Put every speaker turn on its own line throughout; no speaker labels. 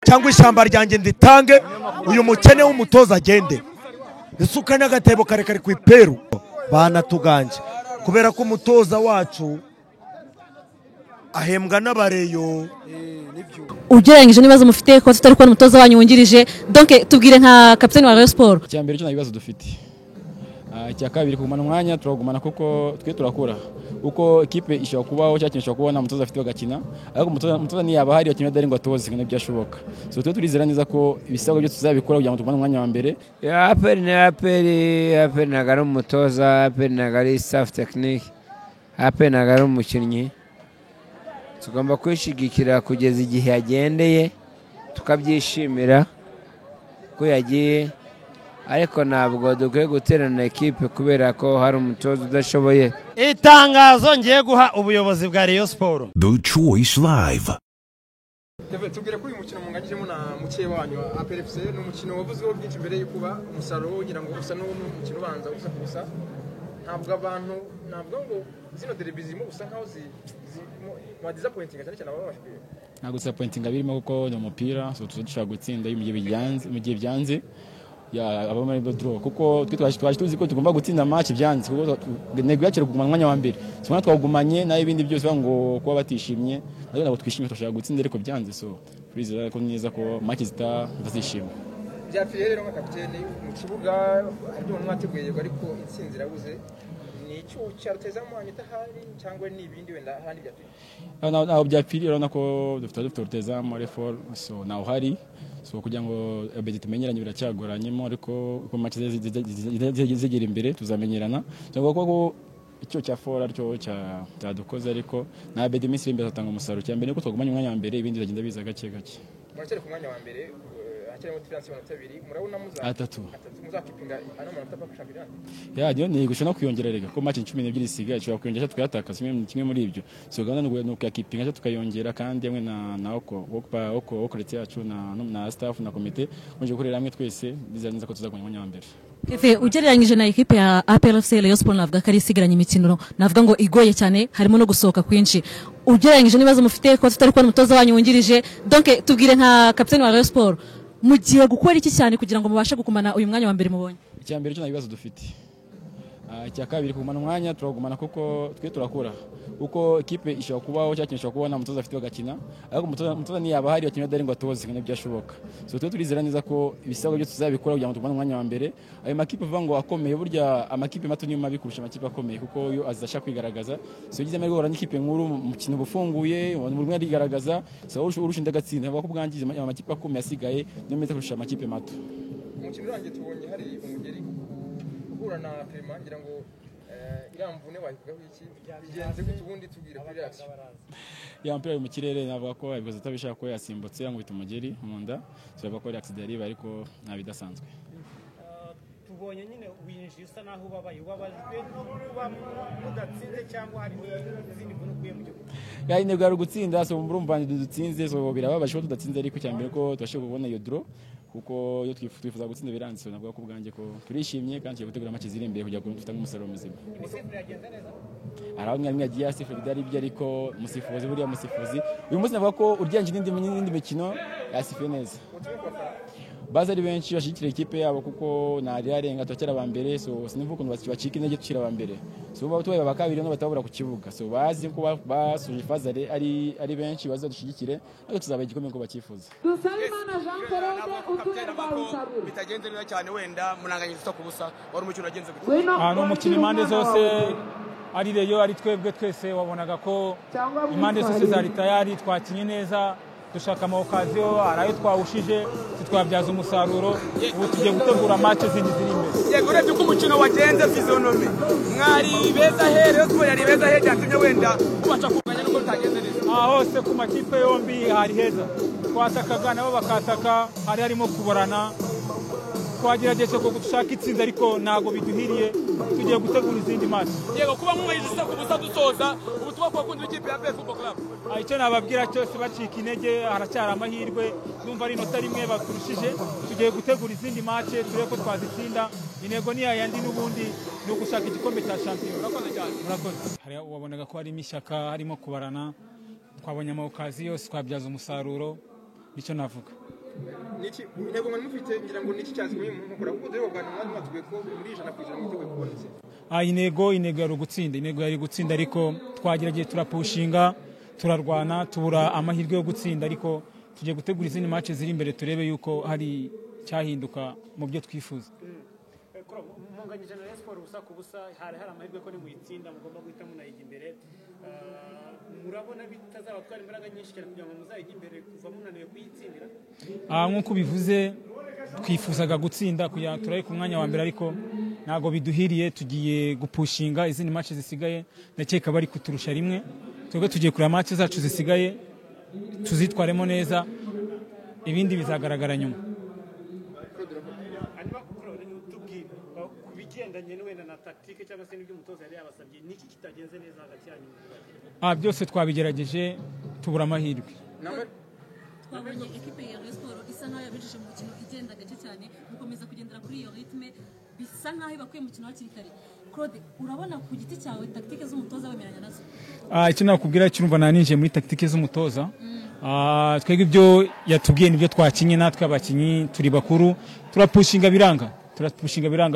cyangwa ishyamba ryanjye nditange uyu mukene w'umutoza agende isuka n'agatebo karekare ku iperu banatuganje kubera ko umutoza wacu ahembwa n'abareyo.
Ugereranyije n'ibibazo mufite ko tutari kubona umutoza wanyu wungirije, donc tubwire nka kapiteni wa Rayon Sport.
Cyambere cyo nabibazo dufite. Icya kabiri kugumana umwanya turagumana kuko twe turakura. Uko equipe ishobora kubaho cyakinisha kubona umutoza afite bagakina, ariko umutoza ni yaba hari bakina dari ngo atoze kandi byashoboka. So twe turizera neza ko ibisabwa byo tuzabikora kugira ngo tugumane umwanya wa mbere.
Aperi nagari umutoza, aperi nagari staff technique, aperi nagari umukinnyi. Tugomba kwishigikira kugeza igihe yagendeye tukabyishimira ko yagiye, ariko ntabwo dukwiye guterana equipe kubera ko hari umutoza udashoboye.
Itangazo ngiye guha ubuyobozi bwa Rayon Sport.
The Choice Live.
Tubwire ko uyu mukino munganyijemo na mukeye wanyu APR FC n'umukino wavuzweho byinshi mbere yo kuba umusaruro wogira ngo usa n'umukino ubanza gusa ntabwo abantu ntabwo ngo zino televiziyo usa nkaho mu disappointing cyane ababashije
Ntabwo disappointing birimo kuko ni umupira, so tuzashaka gutsinda mu gihe byanze ya abamari draw kuko twaje tuzi ko tugomba gutsinda match byanze kuko nego yakira kugumana umwanya wa mbere, so twagumanye nayo ibindi byose ngo kuba batishimye nabo twishimye turashaka gutsinda ariko byanze, so please ko neza ko match zitazishima.
Byapfiriye rero nka kapiteni mu kibuga aryo mwateguye ariko intsinzi irabuze, ni icyo cyarutezamo anyitahari cyangwa ni ibindi wenda handi byapfiriye.
Naho byapfiriye urabona ko dufite rutezamo refor, so naho hari so kugira ngo abedi tumenyeranye biracyagoranyemo, ariko uko match zigera imbere tuzamenyerana cyangwa ko icyo cya fora cyo cyadukoze, ariko na abedi iminsi imbere atanga umusaruro cyane niko twagumanye umwanya wa mbere, ibindi bagenda biza gake gake.
Muracyari ku mwanya wa mbere akirimo difference y'amanota 2 murabona
atatu
muzakipinga ano manota pa champion.
Dio ni gushona kwiyongera rega ko match 12 isigaye cyo kwiyongera tukayataka kimwe muri ibyo, so gana no kuyakipinga tukayongera kandi yamwe na oko leta yacu na staff na komite onje gukorera hamwe twese bizaneza ko tuzagumya umwanya wa mbere.
Kefe ugereranyije na equipe ya APR FC Rayon Sport navuga ko ari isigaranye imikino, navuga ngo igoye cyane, harimo no gusohoka kwinshi. Ugereranyije n'ibibazo mufite ko tutari kubona umutoza wanyu wungirije, donc tubwire nka kapiteni wa Rayon Sport mugiye gukora iki cyane kugira ngo mubashe gukumana uyu mwanya wa mbere mubonye?
Icyambere cyo nabibazo dufite. Icya kabiri kugumana umwanya turagumana kuko twe turakura. Uko equipe ishobora kubaho cyakinisha kubona umutoza afite bagakina, ariko umutoza ni yaba hari bakina dari ngo atoze kandi byashoboka. So twe turizera neza ko ibisabwa byo tuzabikora kugira ngo tugumane umwanya wa mbere. Ayo makipe vuga ngo akomeye, burya amakipe mato niyo mabi kurusha amakipe akomeye kuko yo azasha kwigaragaza. So yigize amahirwe gora n'ikipe nkuru mu kintu bufunguye mu rumwe arigaragaza, so urushinda gatsinda bako bwangize amakipe akomeye asigaye niyo meze kurusha amakipe mato.
Umukino wanjye tubonye hari umugeri uhura na Clement ngira ngo iramvune wahivugaho iki bigenze gutubundi tubwira kuri reaction.
Ya mpira mu kirere navuga ko ibibazo atabishaka ko yasimbutse ngo bitumugeri mu nda, so bako ari accident yari ariko nabidasanzwe.
Tubonye nyine winjiye usa naho ubabajwe no kuba mudatsinze cyangwa hari n'izindi nkuru kuye mu gihugu.
Ya intego ari gutsinda, so murumva dutsinze, so birababaje ko tudatsinze, ariko cyambere ko twashaka kubona iyo draw kuko iyo twifuza gutsinda biranze, navuga ko bwanjye ko turishimye kandi cyo gutegura match ziri imbere kugira ngo tutange umusaruro muzima.
Imisifuri yagenze neza.
Arawumwe agiye asifura bidari byo, ariko musifuzi buriya musifuzi uyu munsi navuga ko uryanjye n'indi mikino yasifuye neza. Baza ari benshi bashikira ikipe yabo kuko nari arenga twakera aba mbere, so sinivuga ukuntu bacika intege tukira aba mbere, so tubaye bakabiri no batabura ku kibuga, so bazi ko basuje fazare ari benshi bazadushigikire ariko tuzabaye igikombe ko bakifuza.
Dusalimana Jean Claude utureba umusaruro
Bitagenze neza cyane, wenda munanganye zito kubusa wari umukino wagenze gute?
No umukino impande zose ari Reyo ari twebwe twese wabonaga ko impande zose zari tayari, twakinye neza, dushaka amaokaziyo arayo twawushije twabyaza umusaruro, ubu tugiye gutegura match zindi ziri imbere.
Yego urebye ko umukino wagenze physionomie mwari beza here ko yari beza here yatumye wenda ubasha kuganya nuko tutagenze neza.
Hose ku makipe yombi hari heza, twatakaga nabo bakataka, hari harimo kuborana, twagerageje ko gushaka itsinda ariko nago biduhiriye, tugiye gutegura izindi match.
Yego kuba mwayizisa kubusa dusoza ubu twakunda ikipe ya APR Football Club.
Icyo nababwira cyose bacika intege, haracyari amahirwe, numva ari inota rimwe bakurushije, tugiye gutegura izindi match turebe ko twazitsinda. Intego ni yandi n'ubundi ni ugushaka igikombe cya champion. Murakoze. Hari wabonaga ko harimo ishyaka, harimo kubarana, twabonye amaokazi yose twabyaza umusaruro, nicyo navuga.
niki intego mwe mufite ngira ngo niki cyatumye mukora kuko dore bwa mwari mwatuye ko muri 100% mwiteguye kubonetse
intego yari gutsinda ariko twagerageje turapushinga turarwana tubura amahirwe yo gutsinda ariko tugiye gutegura izindi match ziri imbere turebe yuko hari cyahinduka mu byo twifuza.
Munganyije na Sport ubusa ku busa hari amahirwe ko ni muyitsinda mugomba guhita munayijya imbere. Murabona bitazabatwara imbaraga nyinshi cyane kugira ngo muzayijya imbere kuva munaniwe kuyitsindira.
Nkuko bivuze twifuzaga gutsinda kuya turaye ku mwanya wa mbere ariko nago biduhiriye tugiye gupushinga izindi match zisigaye ndakeka bari kuturusha rimwe twebwe tugiye kuri match zacu zisigaye tuzitwaremo neza ibindi bizagaragara nyuma.
Kubigendanye wenda na tactique cyangwa se n'ibyo umutoza yari yabasabye niki kitagenze neza hagati yanyu?
Byose twabigerageje tubura amahirwe.
Twabonye equipe ya Rayon Sport isa nkaho yabijije mu mukino igenda gace cyane gukomeza kugendera kuri iyo ritme bisa nkaho ibakuye mu mukino hakiri kare. Claude urabona ku giti cyawe tactique z'umutoza wemeranya nazo?
Icyo nakubwira cyumva naninje muri tactique z'umutoza. Twege ibyo yatubwiye nibyo twakinye natwe abakinyi turi bakuru turapushinga biranga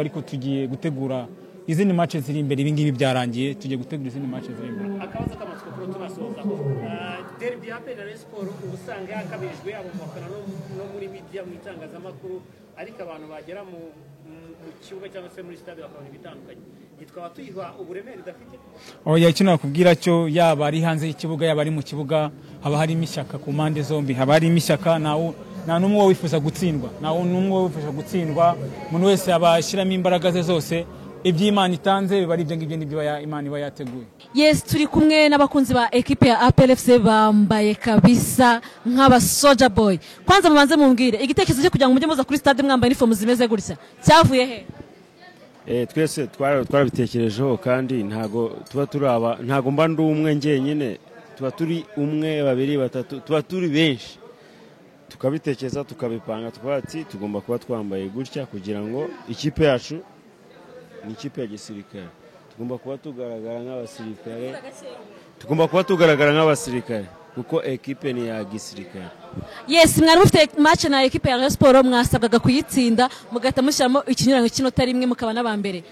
ariko tugiye gutegura izindi match ziri imbere ibingibi byarangiye tugiye gutegura izindi match ziri imbere.
Akabaza k'amatsiko kuri tunasoza derby ya Rayon Sport ubusanga yakabijwe abo mufana no muri media mu itangazamakuru ariko abantu bagera mu kibuga cyangwa se muri stade bakabona ibitandukanye yitwa tuyiha uburemere dafite.
Icyo nakubwira cyo yaba ari hanze y'ikibuga yaba ari mu kibuga haba hari imishyaka ku mande zombi haba hari imishyaka nta numwe wifuza gutsindwa umuntu wese abashyiramo imbaraga ze zose iby'Imana itanze biba ari ibyo ngibyo nibyo Imana iba yateguye.
Yes, turi kumwe n'abakunzi ba equipe ya APR FC bambaye kabisa nk'aba Soldier Boy. Kwanza mubanze mumbwire igitekerezo cyo kugira ngo mujye muza kuri stade mwambaye uniform zimeze gutya cyavuye he?
Twese twarabitekerejeho kandi ntago mba ndi umwe ngenyine tuba turi umwe babiri batatu tuba turi benshi tukabitekereza tukabipanga twati tugomba kuba twambaye gutya kugira ngo ikipe yacu ni ikipe ya gisirikare tugomba kuba tugaragara nk'abasirikare kuko equipe ni ya gisirikare.
Yes, mwari mufite match na equipe ya Rayon Sport mwasabwaga kuyitsinda mugahita mushyiramo ikinyuranyo cy'inota rimwe mukaba n'abambere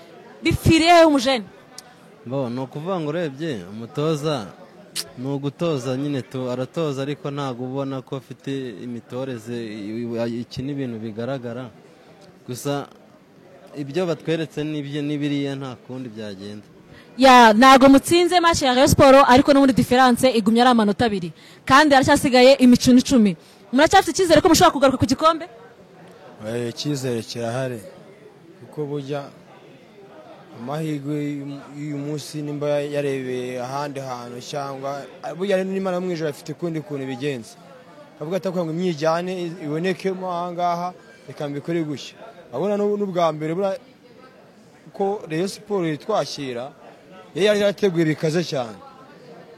bifiriye umujene.
No kuvuga ngo urebye umutoza ni ugutoza nyine aratoza ariko ntago ubona ko afite imitoreze iki ni ibintu bigaragara gusa ibyo batweretse n'ibiriya nta kundi byagenda.
Ntago mutsinze match ya Rayon Sport ariko no muri difference igumya ari amanota abiri kandi aracyasigaye imikino 10 muracyafite icyizere ko mushobora kugaruka ku gikombe?
Icyizere kirahari kuko burya amahirwe y'uyu munsi nimba yarebeye ahandi hantu cyangwa burya n'Imana mu ijuru afite kundi kuntu bigenza avuga atakuye ngo imyijyane ibonekemo ahangaha reka mbikore gushya abona n'ubwa mbere bura ko Rayon Sport twakira yari yarateguye bikaze cyane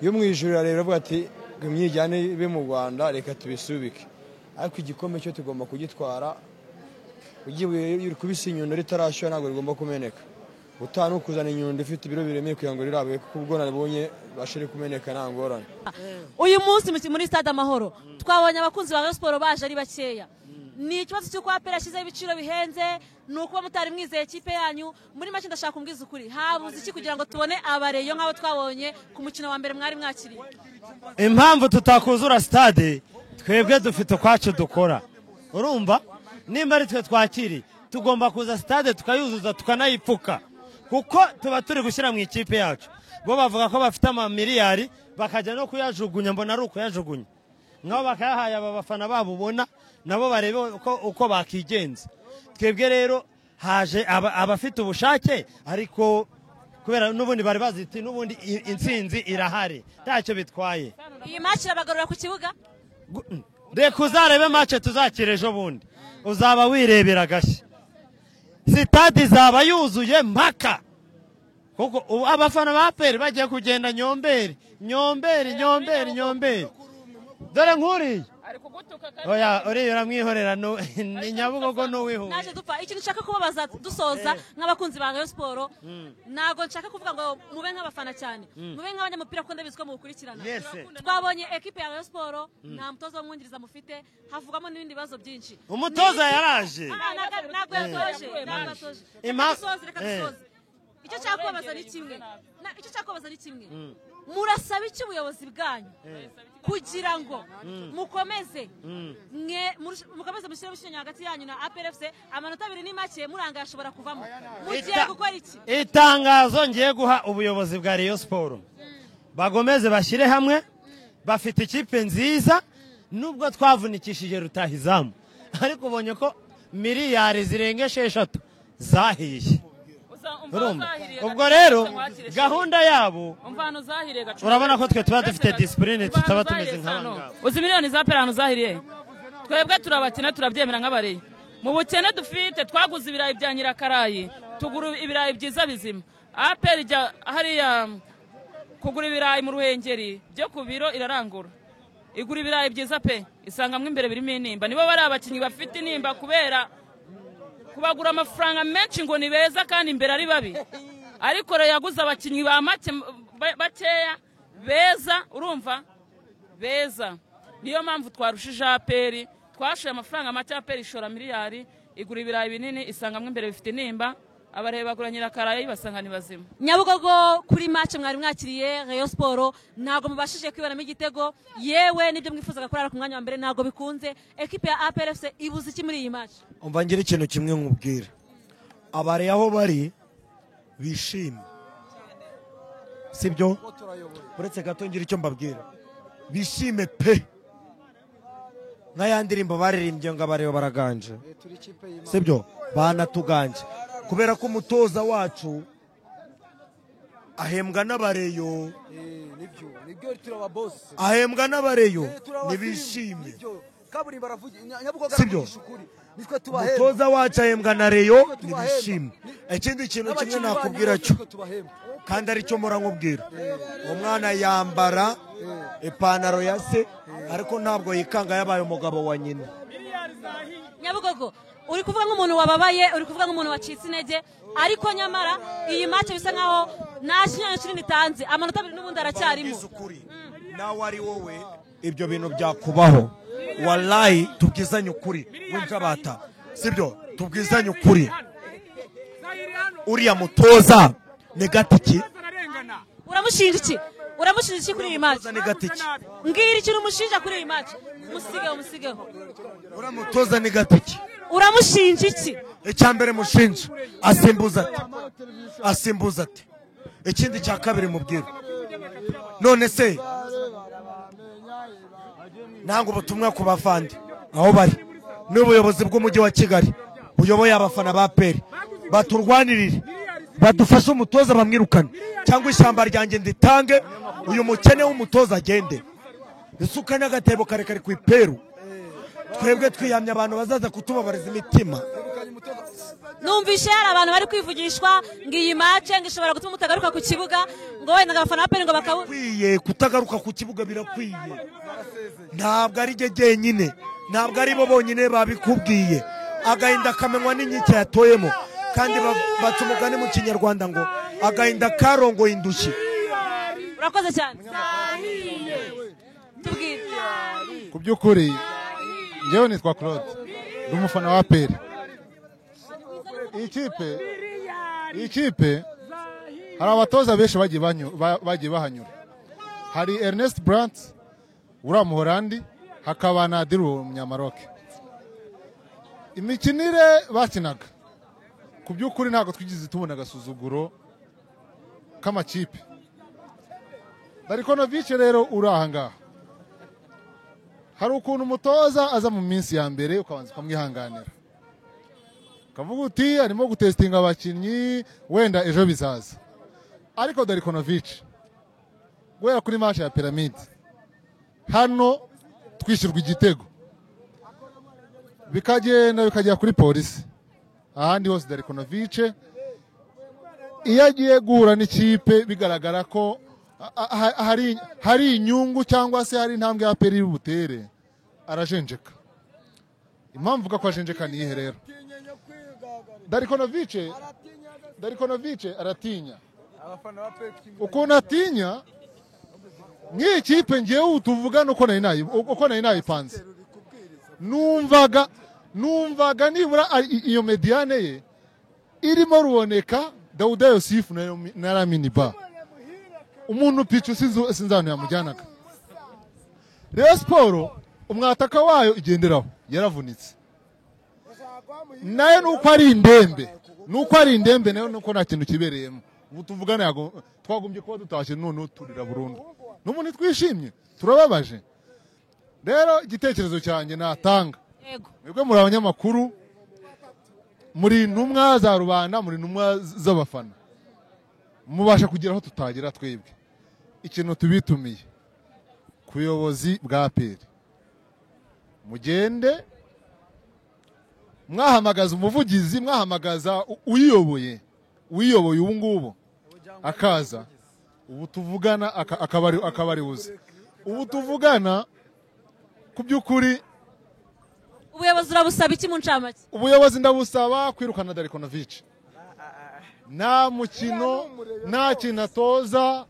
yo mu ijuru rero avuga ati imyijyane ibe mu Rwanda reka tubisubike ariko igikombe cyo tugomba kugitwara ugiye kubisa inyundo ritarashya ntabwo rigomba kumeneka utanu kuzana inyundo ifite ibiro biremeye kugira ngo rirabe kuko ubwo nabonye bashire kumeneka nta ngorane.
Uyu munsi muri stade Amahoro twabonye abakunzi ba Rayon Sport baje ari bakeya ni ikibazo cy'uko APR yashyizeho ibiciro bihenze nuko mutari mwizeye ikipe yanyu muri make ndashaka kumbwiza ukuri habuze iki kugira ngo tubone abareyo nk'abo twabonye ku mukino wa mbere mwari mwakiriye?
Impamvu tutakuzura stade twebwe dufite kwacu dukora urumva nimba ari twe twakiri tugomba kuza stade tukayuzuza tukanayipfuka kuko tuba turi gushyira mu ikipe yacu bo bavuga ko bafite amamiliyari bakajya no kuyajugunya mbona ari ukuyajugunya nk'abo bakayahaye aba bafana babo ubona nabo barebe uko bakigenza. Twebwe rero haje abafite ubushake ariko kubera n'ubundi bari baziti n'ubundi intsinzi irahari ntacyo bitwaye.
Iyi match irabagarura ku kibuga
reka uzarebe match tuzakira ejo bundi uzaba wirebera gashya sitade izaba yuzuye mpaka kuko abafana ba APR bagiye kugenda nyomberi dore nkuri oya uriya uramwihorera ni Nyabugogo n'uwihuye
naje dupfa ikintu nshaka kubabaza dusoza nk'abakunzi ba Rayon Sport nago nshaka kuvuga ngo mube nk'abafana cyane mube nk'abanyamupira kuko ndabizi ko mukurikirana twabonye equipe ya Rayon Sport nta mutoza w'umwungiriza mufite havugamo n'ibindi bibazo byinshi
umutoza yaraje
ntabwo yatoje icyo cyakubabaza ni kimwe murasaba iki ubuyobozi bwanyu kugira ngo mukomeze mushyire ubushinja hagati yanyu na APRFC amanota 2 ni make muranga yashobora kuvamo mugiye gukora iki
itangazo ngiye guha ubuyobozi bwa Rayon Sport bagomeze bashyire hamwe bafite ikipe nziza nubwo twavunikishije rutahizamu ariko ubonye ko miliyari zirenga 6 zahiye ubwo rero gahunda yabo urabona ko twe tuba dufite discipline tutaba tumeze nk'abangaba
uzi miliyoni za perano zahiriye twebwe turabakina turabyemera nk'abareye mu bukene dufite twaguze ibirayi bya Nyirakarayi tugura ibirayi byiza bizima APR ijya hariya kugura ibirayi mu Ruhengeri byo ku biro irarangura igura ibirayi byiza pe isangamwe imbere birimo inimba nibo bari abakinyi bafite inimba kubera kubagura amafaranga menshi ngo ni beza kandi imbere ari babi ariko rero yaguze abakinyi ba make bakeya beza urumva beza niyo mpamvu twarushije APR twashoye amafaranga make APR ishora miliyari igura ibirayi binini isangamwe imbere bifite nimba abareba bagura Nyirakarayi basanga ni bazima
Nyabugogo kuri match mwari mwakiriye Rayon Sport nago mubashije kwibanamo igitego yewe nibyo mwifuzaga kurara ku mwanya wa mbere nago bikunze equipe ya APRFC ibuze iki muri iyi match
umva ngira ikintu kimwe nkubwira abare aho bari bishimye sibyo uretse gato ngira icyo mbabwira bishime pe n'ayandirimbo baririmbye ngo abareba baraganje sibyo banatuganje kubera ko umutoza wacu ahembwa n'abareyo ahembwa n'abareyo nibishime sibyo umutoza wacu ahembwa na reyo nibishime ikindi kintu kimwe nakubwira cyo kandi ari cyo mura nkubwira umwana yambara ipantaro ya se ariko ntabwo yikanga yabaye umugabo wa nyina
Nyabugogo uri kuvuga nk'umuntu wababaye uri kuvuga nk'umuntu wacitse intege ariko nyamara iyi match bisa nkaho nta kinyanyo kinini tanze amanota 2 n'ubundi aracyarimo
nawe ari wowe ibyo bintu byakubaho wallahi tubwizanye ukuri w'injabata sibyo tubwizanye ukuri uriya mutoza ni gatiki
uramushinja iki kuri iyi match mbwira ikintu umushinja kuri iyi match musigeho
uriya mutoza ni gatiki
uramushinja iki
icyambere mushinja asimbuza ati ikindi cya kabiri mubwira none se ntango ubutumwa ku bavandi aho bari n'ubuyobozi bw'umujyi wa Kigali buyoboye abafana ba APR baturwanirire badufashe umutoza bamwirukane cyangwa ishyamba ryanjye nditange uyu mukene w'umutoza agende isuka n'agatebo karekare ku iperu twebwe twiyamye abantu bazaza kutubabariza imitima
numvishe hari abantu bari kwivugishwa ngo iyi match ngo ishobora gutuma mutagaruka ku kibuga ngo wenda abafana ba APR ngo
bakwiye kutagaruka ku kibuga birakwiye ntabwo ari je nyine ntabwo ari bo bonyine babikubwiye agahinda kamenywa n'inkike yatoyemo kandi baca umugani mu kinyarwanda ngo agahinda karongoye indushyi
urakoze cyane
ku by'ukuri njyewe nitwa Claude ndi umufana wa APR iyi kipe hari abatoza benshi bagiye bahanyura hari Ernest Brandt uriya Muholandi hakaba na Diru Munyamaroke imikinire bakinaga ku by'ukuri ntabwo twigize tubona agasuzuguro k'amakipe Darikonovic rero uri aha ngaha hari ukuntu umutoza aza mu minsi ya mbere ukabanza ukamwihanganira ukavuga uti arimo gutestinga abakinnyi wenda ejo bizaza ariko Darikonovic guhera kuri match ya Pyramide hano twishyurwa igitego bikagera kuri polisi ahandi hose Darikonovic iyo agiye guhura n'ikipe bigaragara ko hari inyungu cyangwa se hari intambwe ya APR y'ubutere arajenjeka. Impamvu uvuga ko ajenjeka ni ihe rero? Darikonovic aratinya. Ukuntu atinya nk'iyi kipe ngewe tuvugana uko nari nayipanze. Numvaga nibura iyo mediane ye irimo ruboneka Dauda Yosifu na Lamine Ba. Umuntu pichu sinzano yamujyanaga. Rayon Sport umwataka wayo igenderaho yaravunitse. Nayo nuko ari indembe nayo nuko nta kintu kibereyemo. Ubu tuvugana yago twagumbye kuba dutashye none turira burundu. N'umuntu twishimye turababaje. Rero igitekerezo cyanjye natanga. Mwebwe muri abanyamakuru muri ntumwa za rubanda muri ntumwa z'abafana. Mubasha kugira aho tutagera twebwe. Ikintu tubitumiye kuyobozi bwa APR. Mugende mwahamagaza umuvugizi, mwahamagaza uyiyoboye ubu ngubu akaza. Ubu tuvugana akabari uze. Ubu tuvugana ku by'ukuri
ubuyobozi urabusaba iki mu ncamake?
Ubuyobozi ndabusaba kwirukana Darikonovic. Nta mukino, nta kinatoza,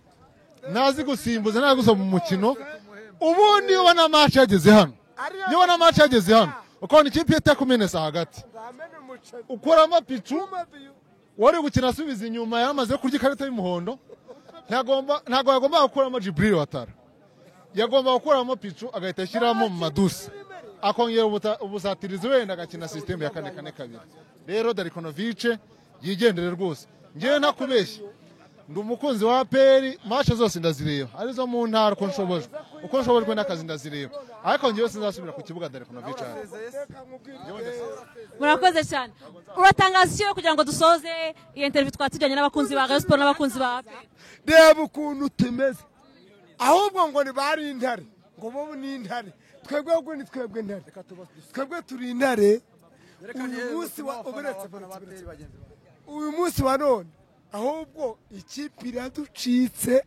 nazi gusimbuza, nta gusoma mu mukino. Ubundi ubona match yageze hano. Ukabona ikipe itakumenesa hagati. Ukora amapicu wari gukina asubiza inyuma yamaze kurya ikarita y'umuhondo. Ntago yagomba gukuramo Jibril Watara. Yagomba gukuramo picu agahita ashyiramo Madusa. Akongera ubusatirizi wenda agakina system ya 4-4-2. Rero Darikonovic yigendere rwose. Ngewe ntakubeshye. Ndi umukunzi wa APR, match zose ndazireba. Arizo mu ntara uko nshobojwe n'akazi ndazireba. Ariko ngewe sinzasubira ku kibuga Darikonovic.
Murakoze cyane. Uratangaza kugira ngo dusoze iyi interview twatujyanye n'abakunzi ba Rayon Sport n'abakunzi ba APR.
Reba ukuntu tumeze. Ahubwo ngo ni bari intare. Ngo bo ni intare. Twebwe ubwo ni twebwe intare. Twebwe turi intare. Uyu munsi wa none ahubwo ikipe iraducitse.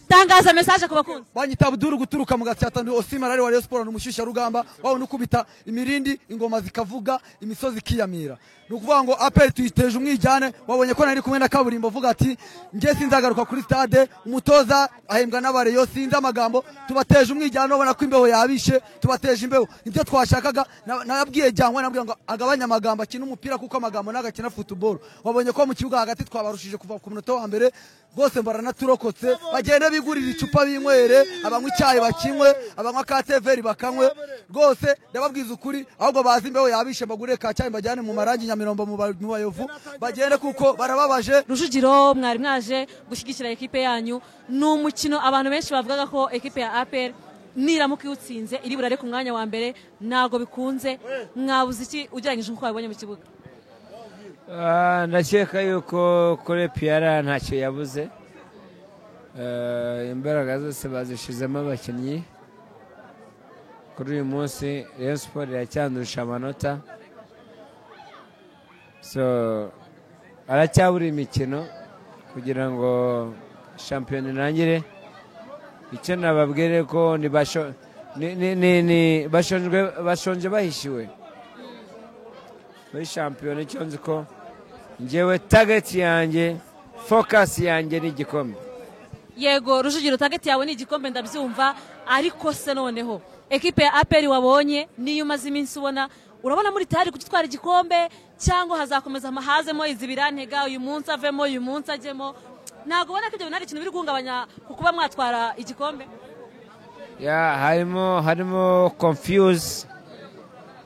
Tangaza message ku bakunzi.
Banyita Abdul guturuka mu Gatsata ndi Osima rari wa Rayon Sport n'umushyushya rugamba wawe nukubita imirindi ingoma zikavuga imisozi kiyamira. Nukuvuga ngo APR tuyiteje umwijyane wabonye ko nari kumwe na kaburimbo vuga ati nge sinzagaruka kuri stade umutoza ahembwa n'abareyo sinza amagambo tubateje umwijyane ubona ko imbeho yabishe tubateje imbeho nibyo twashakaga nababwiye jyangwa nabwiye ngo agabanya amagambo akina umupira kuko amagambo nagakina football wabonye ko mu kibuga hagati twabarushije kuva ku munota wa mbere bose baranaturokotse bagenda bigurira icupa binywere abanywa icyayi bakinywe abanywa ka TV bakanywe rwose ndababwiza ukuri ahubwo bazi imbeho yabishe bagure ka cyayi bajyane mu marangi Nyamirambo mu bayovu bagende kuko barababaje.
Rujugiro mwari mwaje gushyigikira ekipe yanyu n'umukino abantu benshi bavugaga ko ekipe ya APR niramuka iwutsinze iri burare ku mwanya wa mbere nago bikunze mwabuze iki ugereranyije uko wabonye mu kibuga?
Ndakeka yuko kuri Piara ntacyo yabuze. Imbaraga zose bazishizemo abakinnyi. Kuri uyu munsi Rayon Sport iracyandusha amanota. So aracyabura imikino kugira ngo shampiyona irangire. Icyo nababwire ko ni bashonje bahishiwe muri shampiyona. Icyo nzi ko njyewe target yanjye focus yanjye ni igikombe.
Yego Rujugiro target yawe ni igikombe ndabyumva ariko se noneho ekipe ya APR wabonye niyo umaze iminsi ubona urabona muri tayari kugitwara igikombe cyangwa hazakomeza amahazemo izibirantega uyu munsi avemo uyu munsi ajemo ntago ubona ko ibyo binari ikintu biri guhungabanya kuba mwatwara igikombe?
harimo confuse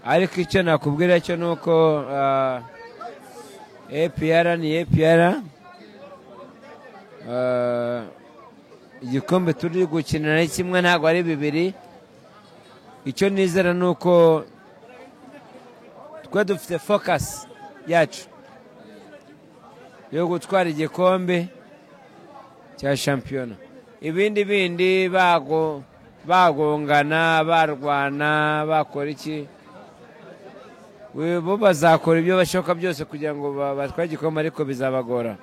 ariko icyo nakubwira cyo nuko APR ni APR. Igikombe turi gukinira kimwe ntago ari bibiri. Icyo nizera nuko twa dufite focus yacu yo gutwara igikombe cya shampiyona. Ibindi bagongana barwana bakora iki bo bazakora ibyo bashoka byose kugira ngo batware igikombe ariko bizabagora.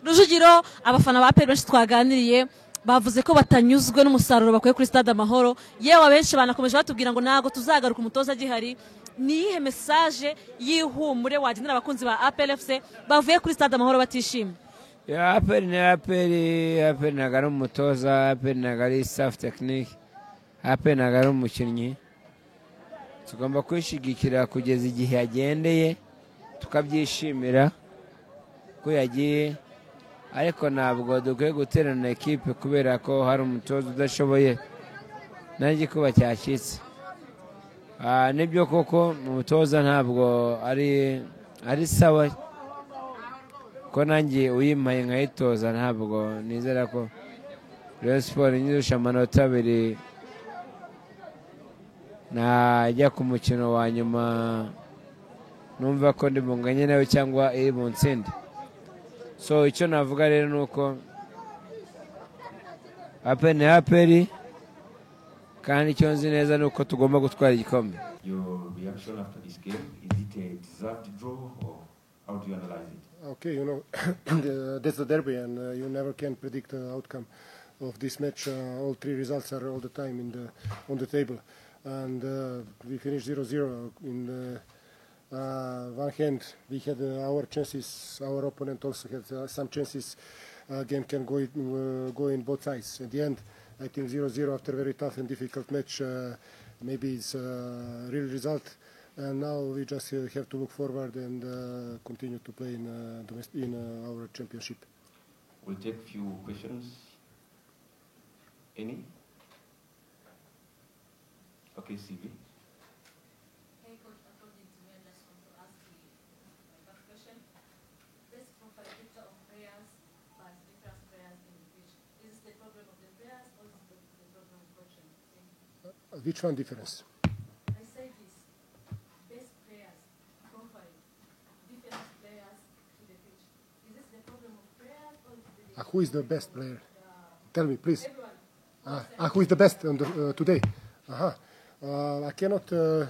Rujugiro abafana ba APR benshi twaganiriye bavuze ko batanyuzwe n'umusaruro bakuye kuri stade Amahoro, yewe abenshi banakomeje batubwira ngo ntago tuzagaruka umutoza agihari. Ni iyihe message y'ihumure wagenera abakunzi ba APR FC bavuye kuri stade Amahoro batishimye?
APR ntago ari umutoza, APR ntago ari staff technique, APR ntago ari umukinnyi. Tugomba kwishigikira kugeza igihe yagendeye tukabyishimira ko yagiye, ariko ntabwo dukwiye guterana ekipe kubera ko hari umutoza udashoboye nanjye kuba cyacitse. Nibyo koko umutoza ntabwo ari sawa, ko nanjye uyimpaye nkayitoza ntabwo nizera ko Rayon Sport inyirusha amanota 2 najya ku mukino wa nyuma numva ko ndi bunganye nawe cyangwa iri bunsinde. So icyo navuga rero nuko APR ni APR, kandi icyo nzi neza nuko tugomba gutwara igikombe.
Your reaction after this game, is it a deserved draw or how do you analyze it?
Okay, you know, that's the derby, and you never can predict the outcome of this match. All 3 results are all the time on the table, and we finished 0-0. In one hand, we had our chances. Our opponent also had some chances. Game can go in both sides. At the end, I think 0-0 after a very tough and difficult match, maybe it's a real result. And now we just have to look forward and continue to play in our championship.
We'll take a few questions. Any? Okay, CV.
Hey, Coach, I told you to me, I just want to ask you my first question. This profile picture of players, but different players in the pitch. Is this the problem of the players or is it the problem of coaching?
Which one difference?
I say this. Best players profile different players to the pitch. Is this the problem of players or is it the
Who is the best player? Tell me, please. Who is the best on today? I cannot to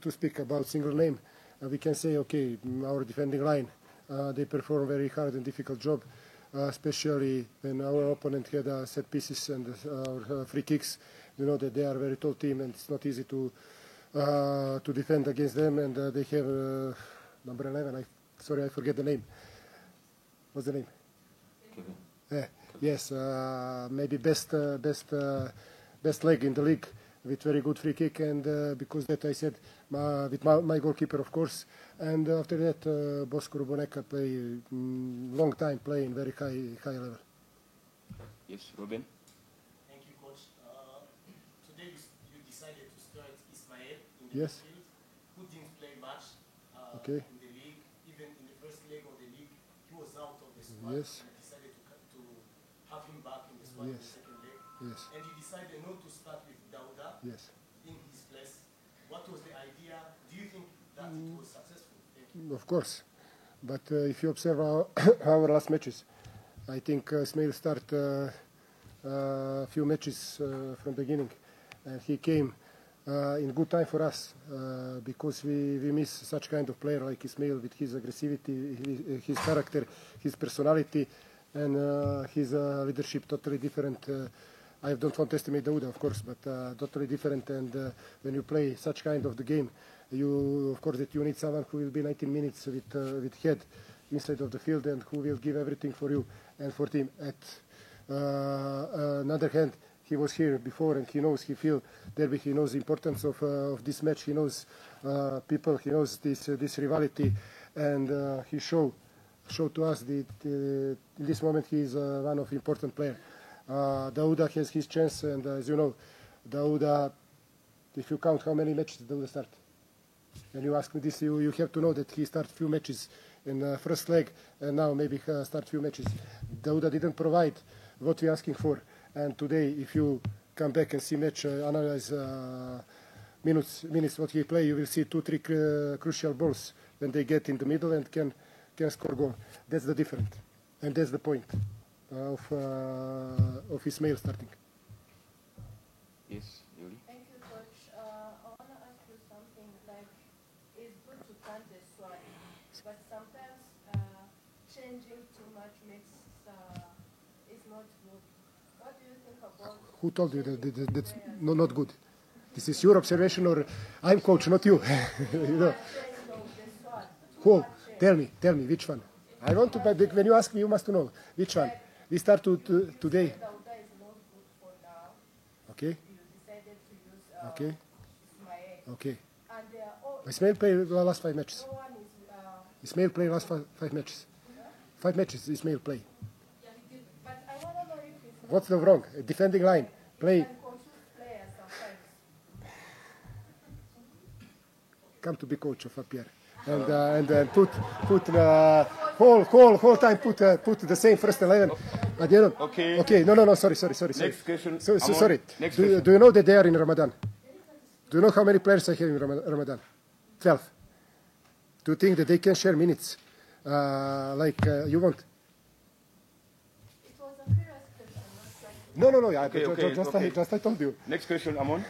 speak about single name. We can say, okay, our defending line, they perform very hard and difficult job, especially when our opponent had set pieces and our free kicks. You know that they are a very tall team and it's not easy to defend against them. And they have number 11. Sorry, I forget the name. What's the name? Yes, maybe best leg in the league with very good free kick, and because that I said with my goalkeeper, of course, and after that Bosco Ruboneka play long time playing very high level.
Yes, Ruben.
Thank you, Coach. Today you decided to start Ismael in the
Yes.
midfield, who didn't play much
Okay.
in the league, even in the first leg of the league, he was out of the squad.
Yes.
And I decided to have him back in the squad in the
Yes.
second leg.
Yes.
And you decided not to start with Dauda
Yes.
in his place. What was the idea? Do you think that it was successful? Thank you.
Of course, but if you observe our last matches, I think Ismail start a few matches from beginning, and he came in good time for us because we miss such kind of player like Ismail with his aggressivity, his character, his personality, and his leadership totally different. I don't want to estimate Dauda, of course, but totally different. And when you play such kind of the game, you of course that you need someone who will be 19 minutes with head inside of the field and who will give everything for you and for team. At another hand, he was here before and he knows, he feel derby, he knows the importance of this match, he knows people, he knows this rivalry, and he showed to us that in this moment he is one of important player. Dauda has his chance, and as you know, Dauda, if you count how many matches Dauda start, and you ask me this, you have to know that he started few matches in the first leg, and now maybe start few matches. Dauda didn't provide what we're asking for, and today, if you come back and see match, analyze minutes what he play, you will see 2-3 crucial balls when they get in the middle and can score goal. That's the difference, and that's the point of Ismail starting.
Yes, Yuri.
Thank you, Coach. I want to ask you something. Like, it's good to count the squad, but sometimes changing too much makes it's
Who told you that that's not good? This is your observation, or I'm coach, not you. You know. Who? Tell me, which one? I want to, but when you ask me, you must know. Which one? We start today. Okay. Okay. Okay. Ismail played the last 5 matches. Ismail played last 5 matches. 5 matches Ismail play. What's the wrong? A defending line. Play. Come to be coach of Pierre. And put whole time put the same first 11. Okay. No. Sorry.
Next question.
Sorry. Do you know that they are in Ramadan? Do you know how many players are here in Ramadan? 12. Do you think that they can share minutes like you want? No. Just I told you.
Next question, Amon.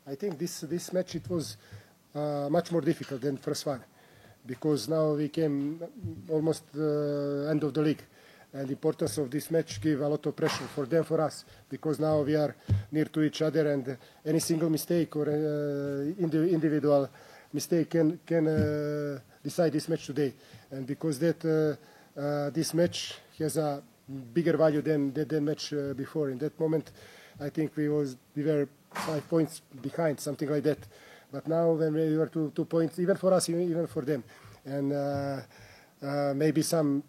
I think this match it was much more difficult than first one, because now we came almost the end of the league, and the importance of this match gave a lot of pressure for them, for us, because now we are near to each other, and any single mistake or individual mistake can decide this match today, and because that this match has a bigger value than the match before. In that moment, I think we were 5 points behind, something like that. But now when we were 2 points, even for us, even for them, and maybe some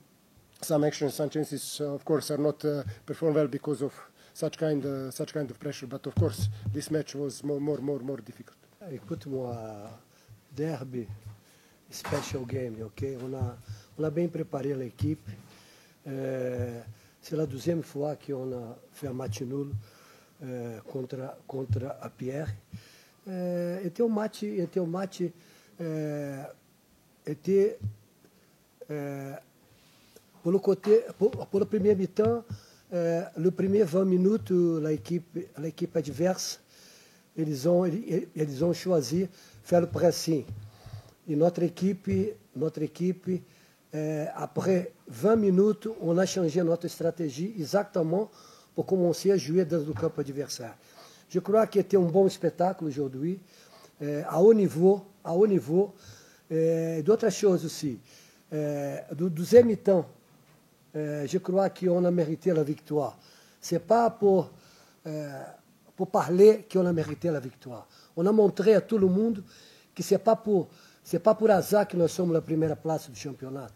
actions, some chances, of course, are not performed well because of such kind of pressure. But of course, this match was more difficult.
Écoute-moi, derby, special game, ok? On a bien préparé l'équipe. C'est la 2e fois qu'on a fait un match nul contre a Pierre. Était un match pour le premier mi-temps, le premier 20 minutes, l'équipe adverse, ils ont choisi faire le pressing. Et notre équipe, après 20 minutes, on a changé notre stratégie exactement pour commencer à jouer dans le camp adversaire. Je crois que c'était un bon spectacle aujourd'hui, à haut niveau. D'autres choses aussi. Du 2e mi-temps, je crois qu'on a mérité la victoire. Ce n'est pas pour parler qu'on a mérité la victoire. On a montré à tout le monde que ce n'est pas pour hasard que nous sommes la première place du championnat.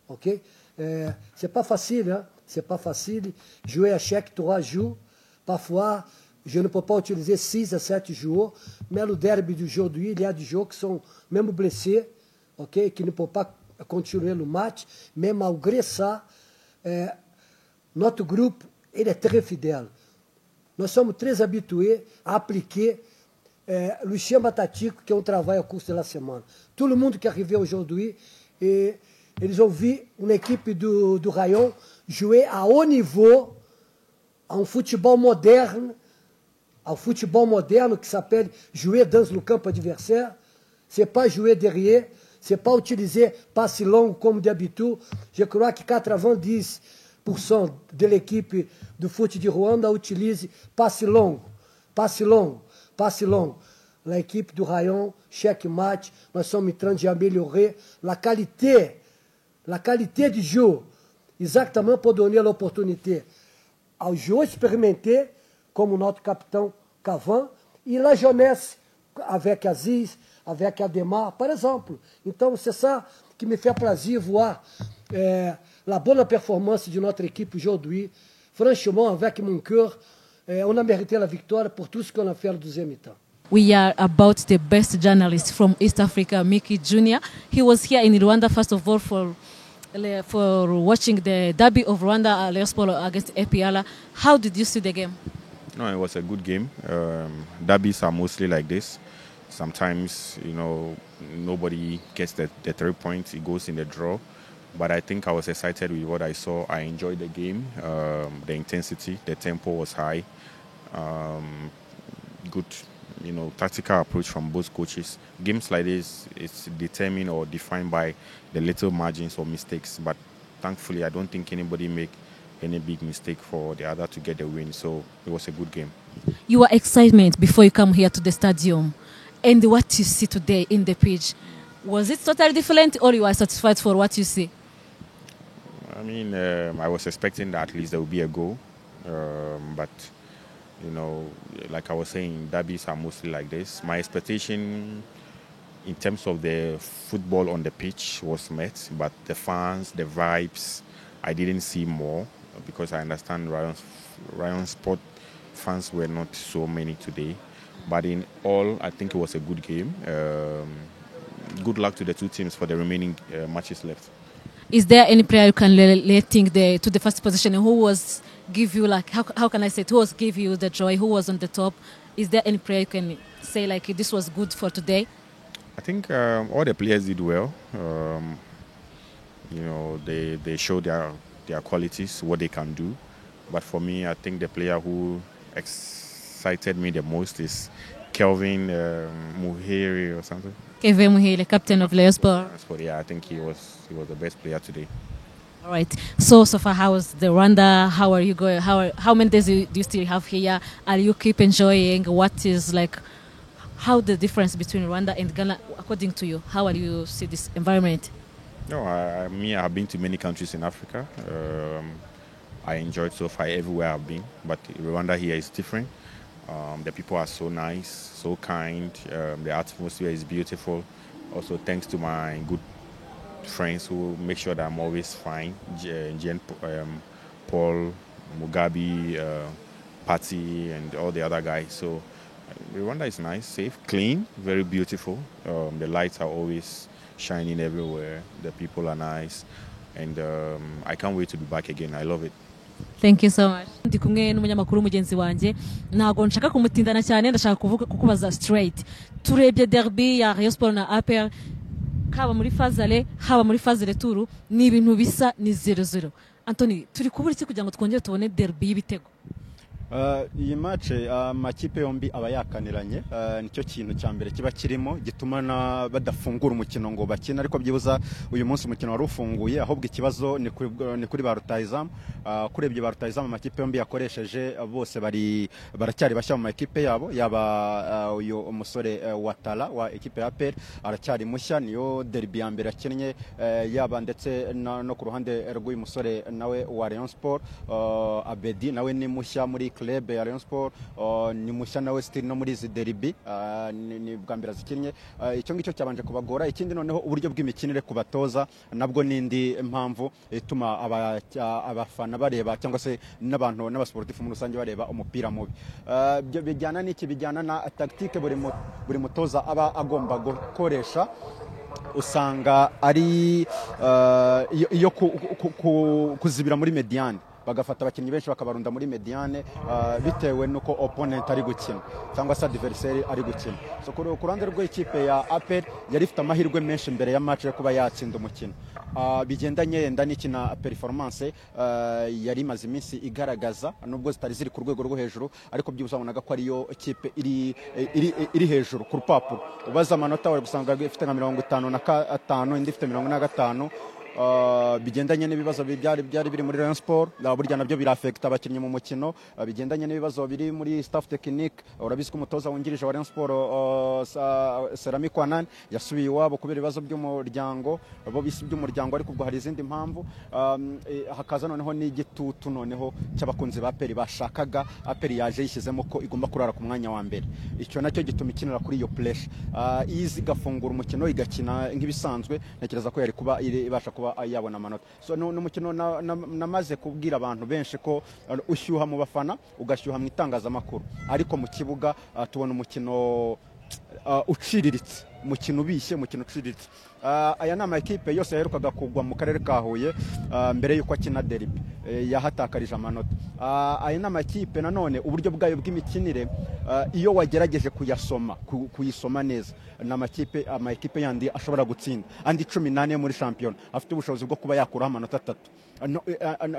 Okay? C'est pas facile, hein? C'est pas facile. Jouer à chaque 3 jours, parfois, je ne peux pas utiliser 6 à 7 joueurs, mais le derby d'aujourd'hui, il y a des joueurs qui sont même blessés, okay? Qui ne peuvent pas continuer le match, mais malgré ça, notre groupe il est très fidèle. Nous sommes très habitués à appliquer le schéma tactique que on travaille au cours de la semaine. Tout le monde qui est arrivé aujourd'hui, ils ont vu une équipe du Rayon jouer à haut niveau, un football moderne qui s'appelle jouer dans le camp adversaire. Ce n'est pas jouer derrière, ce n'est pas utiliser passe long comme d'habitude. Je crois que 90% de l'équipe do foot de Rwanda utilise passe long. L'équipe du Rayon, chaque match, nous sommes en train d'améliorer la qualité du jeu, exactement pour donner l'opportunité aux joueurs expérimentés, comme notre capitaine Cavan, et la jeunesse avec Aziz, avec Ademar, par exemple. Então, c'est ça qui me fait plaisir voir la bonne performance de notre équipe aujourd'hui. Franchement, avec mon cœur, on a mérité la victoire pour tout ce qu'on a fait le 2e mi-temps.
We are about the best journalist from East Africa, Mickey Jr. He was here in Rwanda, first of all, for watching the derby of Rwanda, Rayon Sport against APR. How did you see the game?
No, it was a good game. Derbies are mostly like this. Sometimes, nobody gets the 3 points. It goes in the draw. But I think I was excited with what I saw. I enjoyed the game, the intensity, the tempo was high. Good, tactical approach from both coaches. Games like this, it's determined or defined by the little margins or mistakes. But thankfully, I don't think anybody make any big mistake for the other to get the win. So it was a good game.
Your excitement before you come here to the stadium and what you see today in the pitch, was it totally different or you are satisfied for what you see?
I mean, I was expecting that at least there would be a goal. But, like I was saying, derbies are mostly like this. My expectation in terms of the football on the pitch was met, but the fans, the vibes, I didn't see more because I understand Ryan Sport fans were not so many today. But in all, I think it was a good game. Good luck to the two teams for the remaining matches left.
Is there any player you can relating to the first position? Who was give you how can I say it? Who was give you the joy? Who was on the top? Is there any player you can say this was good for today?
I think all the players did well. They showed their qualities, what they can do. But for me, I think the player who excited me the most is Kelvin Muhiri or something.
Kevin Muhiri, captain of Leosport.
Yeah, I think he was the best player today.
All right. So far, how was the Rwanda? How are you going? How many days do you still have here? Are you keep enjoying? What is how the difference between Rwanda and Ghana, according to you? How will you see this environment?
No, I have been to many countries in Africa. I enjoyed so far everywhere I've been, but Rwanda here is different. The people are so nice, so kind. The atmosphere is beautiful. Also, thanks to my good friends who make sure that I'm always fine. Paul, Mugabe, Patty, and all the other guys. So Rwanda is nice, safe, clean, very beautiful. The lights are always shining everywhere. The people are nice. And I can't wait to be back again. I love it.
Thank you so much. Ndi kumwe n'umunyamakuru mugenzi wanjye ntago nshaka kumutindana cyane ndashaka kukubaza straight. Turebye derby ya Rayon Sport na APR kaba muri phase haba muri phase retour ni ibintu bisa ni 0-0. Anthony, turi kubura iki kugira ngo twongere tubone derby y'ibitego?
Iyi match amakipe yombi aba yakaniranye nicyo kintu cya mbere kiba kirimo gituma badafungura umukino ngo bakina ariko byibuza uyu munsi umukino wari ufunguye ahubwo ikibazo ni kuri ba rutayizamu kurebye ba rutayizamu amakipe yombi yakoresheje bose baracyari bashya mu makipe yabo yaba uyu umusore Watala wa ekipe ya APR aracyari mushya niyo derby ya mbere akennye yaba ndetse no ku ruhande rw'uyu musore nawe wa Rayon Sport Abedi nawe ni mushya muri club ya Rayon Sport ni mushya nawe still no muri izi derby ni bwa mbere zikinnye icyo ngicyo cyabanje kubagora ikindi noneho uburyo bw'imikinire kubatoza nabwo nindi impamvu ituma abafana bareba cyangwa se n'abantu n'abasportif mu rusange bareba umupira mubi bijyana n'iki bijyana na tactique buri mutoza aba agomba gukoresha usanga ari iyo kuzibira muri mediane bagafata abakinnyi benshi bakabarunda muri mediane bitewe nuko opponent ari gukina cyangwa se adversaire ari gukina so ku ruhande rw'ikipe ya APR yari ifite amahirwe menshi mbere ya match yo kuba yatsinda umukino bigendanye yenda n'ikina performance yari maze iminsi igaragaza nubwo zitari ziri ku rwego rwo hejuru ariko byuzabonaga ko ariyo kipe iri hejuru ku rupapuro ubaza amanota wari gusanga ifite nka 55 indi ifite 45 bigendanye n'ibibazo byari biri muri Rayon Sport burya nabyo birafecta abakinnyi mu mukino bigendanye n'ibibazo biri muri staff technique urabiziko umutoza wungirije wa Rayon Sport Ceramic Kwanan yasubiye iwabo kubera ibibazo by'umuryango bo bisi by'umuryango ariko ubwo hari izindi mpamvu hakaza noneho n'igitutu noneho cy'abakunzi ba APR bashakaga APR yaje yishyizemo ko igomba kurara ku mwanya wa mbere icyo nacyo gituma ikinira kuri iyo pressure izi gafungura umukino igakina nk'ibisanzwe ntekereza ko yari kuba ibasha kuba yabona amanota so n'umukino namaze kubwira abantu benshi ko ushyuha mu bafana ugashyuha mu itangazamakuru ariko mu kibuga tubona umukino uciriritse umukino ubishye umukino uciriritse aya nama ekipe yose yaherukaga kugwa mu karere ka Huye mbere yuko akina derby yahatakarije amanota. Aya ni amakipe nanone uburyo bwayo bw'imikinire iyo wagerageje kuyisoma neza ni amakipe yandi ashobora gutsinda andi 18 muri shampiyona afite ubushobozi bwo kuba yakuraho amanota 3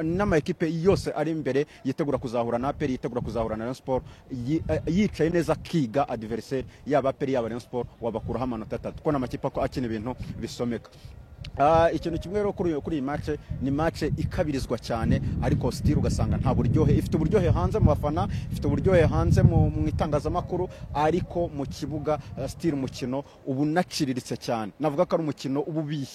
n'amakipe yose ari imbere yitegura kuzahura na APR yitegura kuzahura na Rayon Sport yicaye neza kiga adversaire yaba APR yaba Rayon Sport wabakuraho amanota 3 kuko n'amakipe akina ibintu bisomeka. Ikintu kimwe rero kuri iyi match ni match ikabirizwa cyane ariko still ugasanga nta buryohe ifite uburyohe hanze mu bafana ifite uburyohe hanze mu itangazamakuru ariko mu kibuga still umukino ubu naciriritse cyane navuga ko ari umukino ububiye.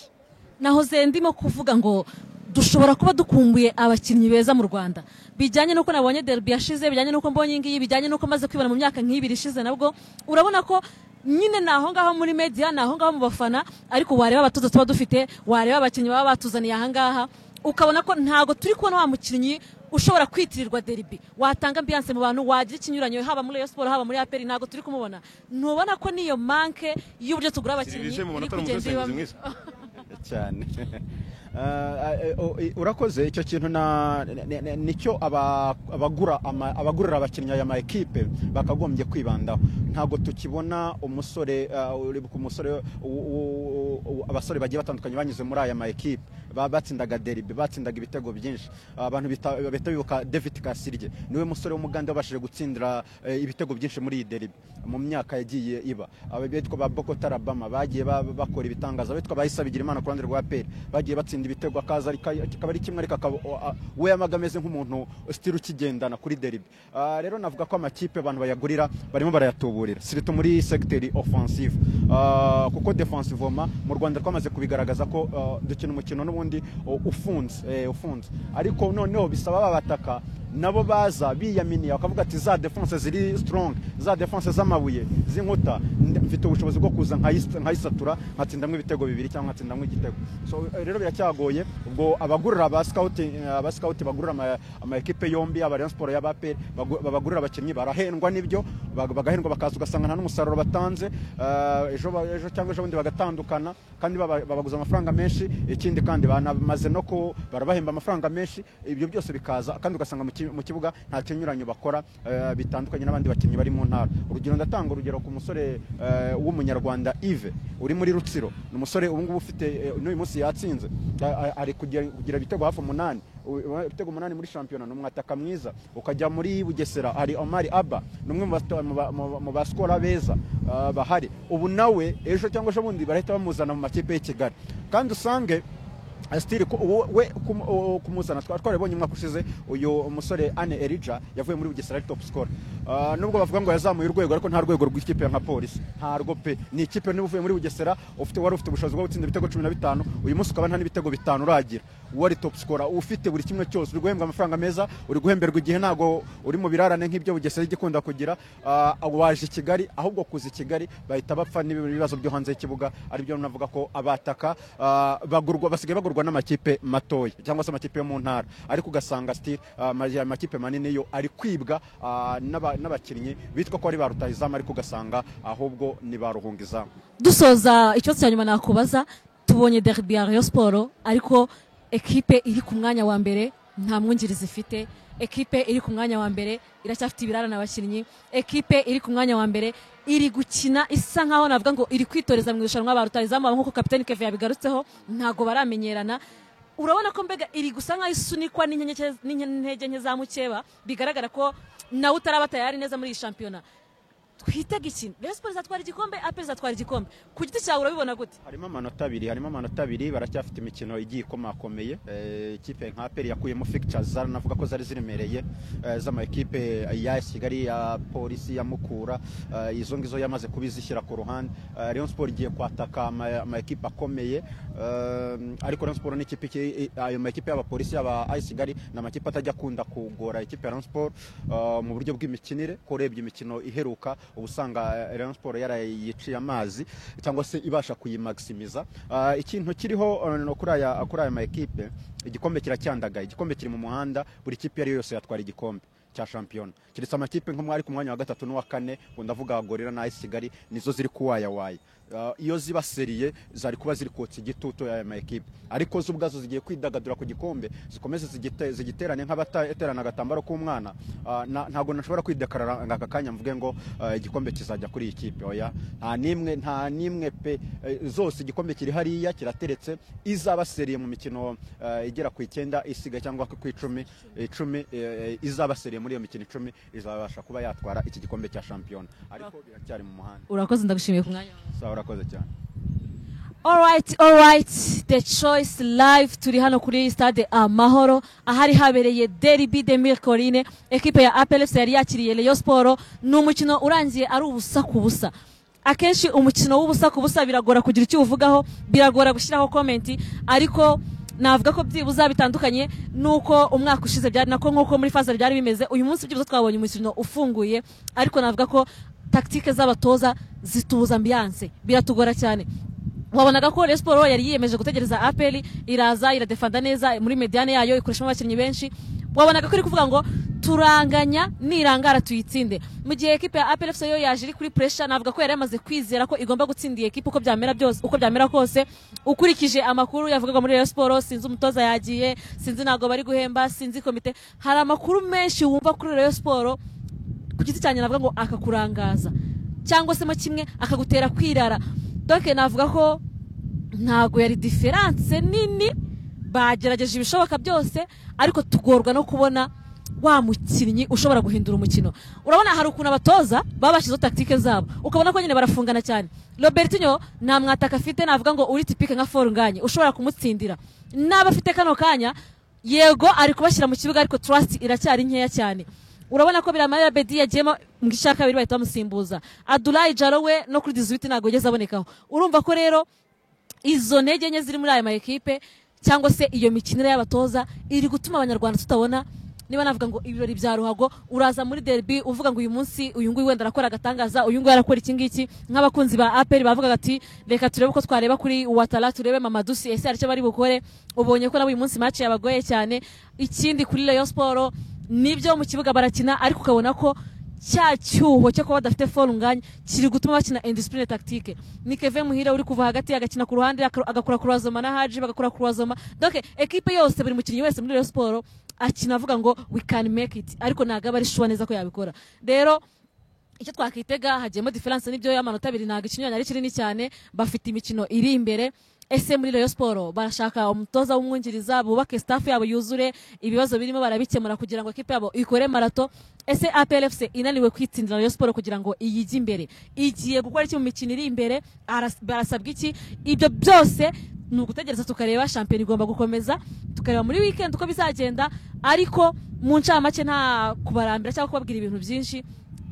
Nahoze ndimo kuvuga ngo dushobora kuba dukumbuye abakinnyi beza mu Rwanda bijyanye nuko nabonye derby yashize bijyanye nuko mbonye ngiyi bijyanye nuko maze kwibana mu myaka nk'ibiri ishize nabwo urabona ko nyine naho ngaho muri media naho ngaho mu bafana ariko wareba abatoza tuba dufite wareba abakinnyi baba batuzaniye aha ngaha ukabona ko ntago turi kubona wa mukinnyi ushobora kwitirirwa derby watanga ambiance mu bantu wagira ikinyuranyo haba muri Rayon Sport haba muri APR ntago turi kumubona ntubona ko niyo manke y'uburyo tugura abakinnyi
cyane. Urakoze icyo kintu nicyo abagurira abakinnyi aya ma equipe bakagombye kwibandaho. Ntago tukibona umusore abasore bagiye batandukanye banyuze muri aya ma equipe batsindaga derby batsindaga ibitego byinshi. Abantu bibuka David Kasirye niwe musore w'umuganda wabashije gutsindira ibitego byinshi muri iyi derby mu myaka yagiye iba. Abitwa ba Boko Tarabama bagiye bakora ibitangaza abitwa bahisabigira Imana ku ruhande rwa APR bagiye batsinda ibitego akaza kikaba ari kimwe ariko we yamagameze nk'umuntu still ukigendana kuri derby. Rero navuga ko amakipe abantu bayagurira barimo barayatuburira sirito muri secteur offensive kuko defensivement mu Rwanda twamaze kubigaragaza ko dukina umukino n'ubundi ufunze ariko noneho bisaba babataka nabo baza biyaminiye bakavuga ati za defense ziri strong za defense z'amabuye z'inkuta mfite ubushobozi bwo kuza nkayisatura nkatsindamwe ibitego bibiri cyangwa nkatsindamwe igitego. So rero biracyagoye ubwo abagurira aba scout bagurira ama equipe yombi aba Rayon Sport y'APR babagurira abakinnyi barahendwa nibyo bagahendwa bakaza ugasanga nta n'umusaruro batanze ejo cyangwa ejo bundi bagatandukana kandi babaguza amafaranga menshi ikindi kandi banamaze no ko barabahemba amafaranga menshi ibyo byose bikaza kandi ugasanga mu kibuga nta kinyuranyo bakora bitandukanye n'abandi bakinnyi bari mu ntara. Urugero ku musore w'umunyarwanda Yves uri muri Rutsiro ni umusore ubu ngubu ufite n'uyu munsi yatsinze ari kugira ibitego hafi 8 ibitego 8 muri shampiyona n'umwataka mwiza. Ukajya muri Bugesera hari Omar Abba numwe mu baskora beza bahari ubu nawe ejo cyangwa ejo bundi barahita bamuzana mu makipe y'i Kigali kandi usange Astiri we kumuzana twarebonye umwaka ushize uyu umusore Anne Elija yavuye muri Bugesera top scorer. Nubwo bavuga ngo yazamuye urwego ariko nta rwego rw'ikipe nka Police nta rwope ni ikipe nibuvuye muri Bugesera wari ufite ubushobozi bwo gutsinda ibitego 15 uyu munsi ukaba nta n'ibitego 5 uragira wari top scorer ufite buri kimwe cyose uri guhembwa amafaranga meza uri guhemberwa igihe ntago uri mu birarane nk'ibyo Bugesera igikunda kugira waje Kigali ahubwo kuza Kigali bahita bapfa n'ibibazo byo hanze y'ikibuga ari byo navuga ko abataka basigaye bagurwa n'amakipe matoya cyangwa se amakipe yo mu ntara ariko ugasanga still amakipe manini yo ari kwibwa n'abakinnyi bitwa ko ari ba rutahizamu ariko ugasanga ahubwo ni ba ruhungizamu.
Dusoza ikibazo cya nyuma nakubaza tubonye derby ya Rayon Sport ariko ekipe iri ku mwanya wa mbere nta mwungirizi ifite ekipe iri ku mwanya wa mbere iracyafite ibirarane abakinnyi ekipe iri ku mwanya wa mbere iri gukina isa nkaho navuga ngo iri kwitoreza mu irushanwa ba rutahizamu nkuko kapiteni Kevin yabigarutseho ntago baramenyerana. Urabona ko mbega iri gusa nkaho isunikwa n'intege nke za mukeba bigaragara ko nawe utaraba tayari neza muri iyi shampiyona. Twitega iki? Rayon Sport zatwara igikombe APR zatwara igikombe ku giti cyawe urabibona gute?
Harimo amanota abiri baracyafite imikino igiye ikomakomeye. Ikipe nka APR yakuyemo fixtures navuga ko zari ziremereye z'ama equipe ya Kigali ya Polisi ya Mukura izo ngizo yamaze kubizishyira ku ruhande. Rayon Sport igiye kwataka ama equipe akomeye ariko Rayon Sport n'ikipe ayo ma equipe y'aba Polisi y'aba Kigali na makipe atajya kunda kugora ikipe ya Rayon Sport mu buryo bw'imikinire ko urebye imikino iheruka ubusanga Rayon Sport yarayiciye amazi cyangwa se ibasha kuyimaximiza. Ikintu kiriho kuri aya ma equipe igikombe kiracyandagaye igikombe kiri mu muhanda buri kipe yari yose yatwara igikombe cya shampiyona kiretse amakipe nko mwari ku mwanya wa 3 n'uwa 4 ndavuga Gorilla na Kigali nizo ziri kuwaya iyo ziba seriye zari kuba ziri kotsa igitutu ya ma equipe ariko zo ubwazo zigiye kwidagadura ku gikombe zikomeze zigiterane nk'abaterana agatambaro k'umwana ntago nashobora kwidekarara ngaka kanya mvuge ngo igikombe kizajya kuri ikipe oya nta nimwe pe zose igikombe kiri hariya kirateretse izaba seriye mu mikino igera ku 9 isiga cyangwa ku 10 izaba seriye muri iyo mikino 10 izabasha kuba yatwara iki gikombe cya champion ariko biracyari mu muhanda.
Urakoze ndagushimiye ku mwanya.
Urakoze cyane.
All right, The Choice Live turi hano kuri stade Amahoro ahari habereye Derby de Mircorine, equipe ya APR FC yari yakiriye Rayon Sport. Ni umukino urangiye ari ubusa ku busa. Akenshi umukino w'ubusa ku busa biragora kugira icyo uvugaho, biragora gushyiraho comment, ariko navuga ko byibuza bitandukanye nuko umwaka ushize byari nako nkuko muri faza byari bimeze. Uyu munsi byibuza twabonye umukino ufunguye, ariko navuga ko tactique z'abatoza zitubuza ambiance, biratugora cyane. Wabonaga ko Rayon Sport yari yiyemeje gutegereza APR iraza iradefanda neza muri mediane yayo ikoreshamo abakinnyi benshi. Wabonaga ko iri kuvuga ngo turanganya nirangara tuyitsinde. Mu gihe equipe ya APR FC yo yaje iri kuri pressure, navuga ko yari yamaze kwizera ko igomba gutsinda equipe uko byamera byose, uko byamera kose. Ukurikije amakuru yavugaga muri Rayon Sport, sinzi umutoza yagiye, sinzi nago bari guhemba, sinzi komite, hari amakuru menshi wumva kuri Rayon Sport ku giti cyane navuga ngo akakurangaza cyangwa se mo kimwe akagutera kwirara. Donc navuga ko ntago yari difference nini, bagerageje ibishoboka byose, ariko tugorwa no kubona wa mukinnyi ushobora guhindura umukino. Urabona hari ukuntu abatoza babashizo tactique zabo, ukabona ko nyine barafungana cyane. Robertinho nta mwataka afite, navuga ngo uri typique nka Forunganye ushobora kumutsindira. Naba afite kano kanya yego ari kubashyira mu kibuga, ariko trust iracyari nkeya cyane. Urabona ko Biramarira Bedi yagiyemo mu gishaka kabiri bahita bamusimbuza. Abdoulaye Jaro we no kuri 18 ntago yageze abonekaho. Urumva ko rero izo ntege nke ziri muri aya ma equipe cyangwa se iyo mikinire y'abatoza iri gutuma abanyarwanda tutabona. Niba navuga ngo ibirori bya Ruhago, uraza muri derby uvuga ngo uyu munsi uyu nguyu wenda arakora agatangaza, uyu nguyu arakora iki ngiki, nk'abakunzi ba APR bavuga ati reka turebe uko twareba kuri Watala, turebe Mamadusi ese aricyo bari bukore. Ubonye ko nabo uyu munsi match yabagoye cyane. Ikindi kuri Rayon Sport nibyo mu kibuga barakina, ariko ukabona ko cya cyuho cyo kuba badafite Forunganye kiri gutuma bakina indiscipline tactique. Ni Kevin Muhira uri kuva hagati agakina ku ruhande agakora Kurazoma na Haji bagakora Kurazoma. Donc equipe yose buri mukinnyi wese muri Rayon Sport akina avuga ngo we can make it, ariko naga bari shuwa neza ko yabikora. Rero icyo twakitega hagiyemo difference nibyo y'amanota 2 naga ikinyanya ari kinini cyane, bafite imikino iri imbere. Ese muri Rayon Sport barashaka umutoza w'umwungiriza, bubake staff yabo yuzure, ibibazo birimo barabikemura kugira ngo equipe yabo ikore marato. Ese APR FC inaniwe kwitsindira Rayon Sport kugira ngo iyijye imbere, igiye gukora iki mu mikino iri imbere, barasabwa iki? Ibyo byose ni ugutegereza tukareba. Champion igomba gukomeza, tukareba muri weekend uko bizagenda, ariko mu ncamake nta kubarambira cyangwa kubabwira ibintu byinshi.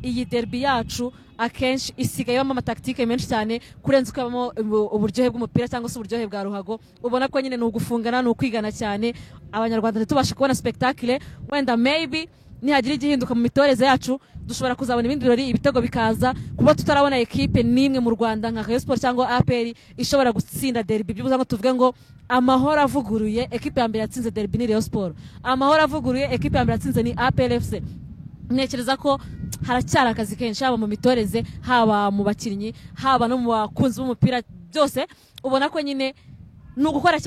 Iyi derby yacu akenshi isigaye bamo amatactique menshi cyane kurenza ukabamo uburyohe bw'umupira cyangwa se uburyohe bwa Ruhago. Ubona ko nyine ni ugufungana, ni ukwigana cyane. Abanyarwanda ntitubashe kubona spectacle, wenda maybe nihagira igihinduka mu mitoreze yacu dushobora kuzabona ibindi birori, ibitego bikaza, kuba tutarabona equipe nimwe mu Rwanda nka Rayon Sport cyangwa APR ishobora gutsinda derby. Byubuza ngo tuvuge ngo amahoro avuguruye equipe ya mbere yatsinze derby ni Rayon Sport, amahoro avuguruye equipe ya mbere yatsinze ni APR FC. Ntekereza ko haracyari akazi kenshi, haba mu mitoreze, haba mu bakinnyi, haba no mu bakunzi b'umupira, byose ubona ko nyine ni ugukora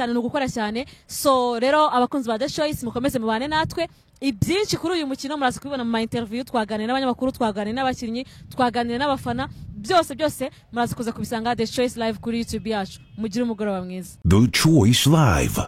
cyane. So rero abakunzi ba The Choice mukomeze mubane natwe. Ibyinshi kuri uyu mukino muraza kubibona mu interview, twaganira n'abanyamakuru, twaganira n'abakinnyi, twaganira n'abafana, byose muraza kuza kubisanga The Choice Live kuri YouTube yacu. Mugire umugoroba mwiza.
The Choice Live.